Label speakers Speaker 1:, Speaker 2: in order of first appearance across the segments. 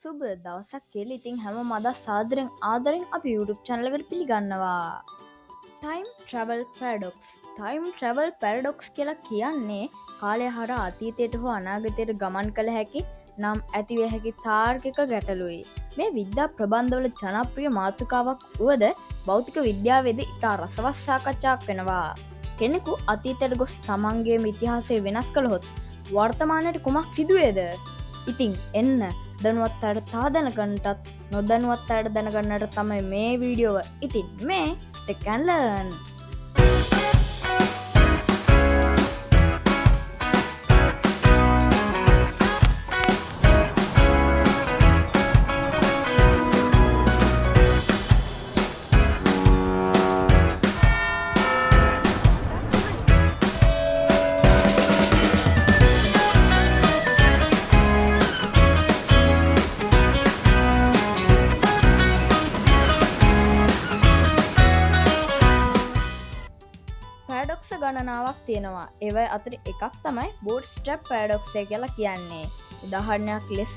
Speaker 1: සුබ දවසක් කියලා ඉතින් හැම මදා සාදරෙන් ආදරෙන් අපි YouTube channel එකට පිළිගන්නවා. Time Travel Paradox. Time Travel Paradox කියලා කියන්නේ කාලය හරහා අතීතයට හෝ අනාගතයට ගමන් කළ හැකි නම් ඇතිවිය හැකි තාර්කික ගැටලුයි. මේ විද්‍යා ප්‍රබන්ධවල ජනප්‍රිය මාතෘකාවක් වුවද භෞතික විද්‍යාවේදී ඉතා රසවත් සාකච්ඡාවක් වෙනවා. කෙනෙකු අතීතයට ගොස් තමන්ගේ ඉතිහාසය වෙනස් කළහොත් වර්තමානයට කුමක් සිදුවේද? ඉතින් එන්න දැනුවත් අයට තාදනකන්ටත් නොදැනුවත් අයට දැනගන්නට තමයි මේ වීඩියෝව. ඉතින් මේ Take and Learn. පැඩොක්ස ගණනාවක් තියෙනවා. ඒවයි අතර එකක් තමයි බෝට් ස්ට්‍රැප් පැඩොක්සය කියලා කියන්නේ. උදාහරණයක් ලෙස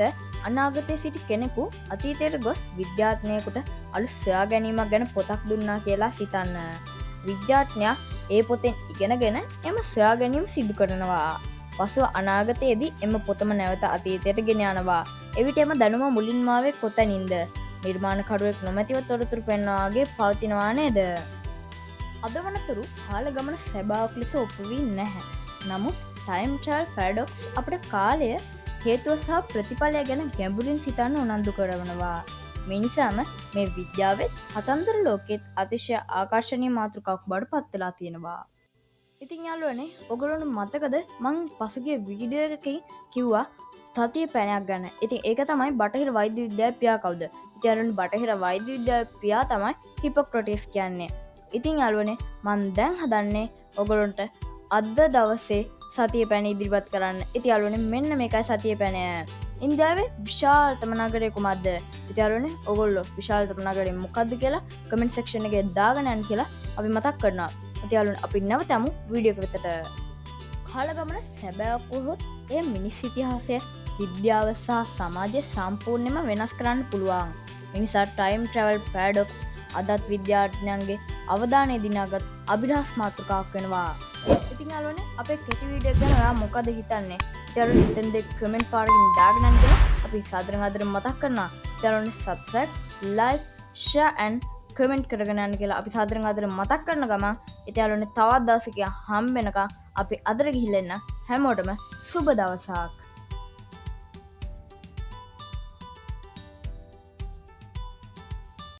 Speaker 1: අනාගතයේ සිටි කෙනෙකු අතීතයට ගොස් විද්‍යාඥයෙකුට අලුත් සොයා ගැනීමක් ගැන පොතක් දුන්නා කියලා සිතන්න. විද්‍යාඥයා ඒ පොතෙන් ඉගෙනගෙන එම සොයා ගැනීම සිදු කරනවා. පසුව අනාගතයේදී එම පොතම නැවත අතීතයට ගෙන යනවා. එවිට එම දැනුම මුලින්ම ආවේ කොතනින්ද? නිර්මාණකරුවෙක් නොමැතිව තොරතුරු පෙන්වාගේ පවතිනවා නේද? අද වනතුරු කාල ගමන සැබාවක් ලෙස ඔප්පු වී නැහැ. නමුත් ටයිම් ට්‍රැවල් පැරඩොක්ස් අපට කාලය හේතුව සහ ප්‍රතිඵලය ගැන ගැඹුරින් සිතන්න උනන්දු කරවනවා. මේ නිසාම මේ විද්‍යාවෙත් කතන්දර ලෝකෙත් අතිශය ආකර්ශනීය මාතෘකාවක් බවට පත් වෙලා තියෙනවා. ඉතින් යාළුවනේ, ඔයගොල්ලන්ට මතකද මං පසුගිය වීඩියෝ එකකින් කිව්වා සතිය පැනයක් ගැන. ඉතින් ඒක තමයි බටහිර වෛද්‍ය විද්‍යාවේ පියා කවුද? ඉතින් යාළුවනේ, බටහිර වෛද්‍ය විද්‍යාවේ පියා තමයි හිපොක්‍රටිස් කියන්නේ. ඉතින් යාළුවනේ, මන් දැන් හදන්නේ ඔයගොල්ලන්ට අද දවසේ සතිය පැන ඉදිරිපත් කරන්න. ඉතින් යාළුවනේ, මෙන්න මේකයි සතිය පැනය. ඉන්දියාවේ විශාලතම නගරය කුමක්ද? ඉතින් යාළුවනේ, ඔයගොල්ලෝ විශාලතම නගරය මොකක්ද කියලා කමෙන්ට් සෙක්ෂන් එකේ දාගෙන යන්න කියලා අපි මතක් කරනවා. ඉතින් යාළුවනේ, අපි නැවතමු වීඩියෝ එක වෙතට. කාලගමන සැබෑවක් වුවහොත් එය මිනිස් ඉතිහාසය, විද්‍යාව සහ සමාජය සම්පූර්ණයෙන්ම වෙනස් කරන්න පුළුවන්. ඒ නිසා ටයිම් ට්‍රැවල් පැරඩොක්ස් අදත් විද්‍යාඥයන්ගේ අවධානය දිනාගත් අභිරහස් මාතෘකාවක් වෙනවා. ඉතින් යාළුවනේ, අපේ කෙටි වීඩියෝ එක ගැන ඔයා මොකද හිතන්නේ? යාළුවනේ, හිතෙන් දෙක කමෙන්ට් පාරකින් දාගෙන යන්න කියලා අපි සාදරයෙන් ආදරෙන් මතක් කරනවා. යාළුවනේ, subscribe, like, share and comment කරගෙන යන්න කියලා අපි සාදරයෙන් ආදරෙන් මතක් කරන ගමන් ඉතින් යාළුවනේ, තවත් දවසක හම්බ වෙනකම් අපි අදට ගිහිල්ලා එන්න. හැමෝටම සුබ දවසක්.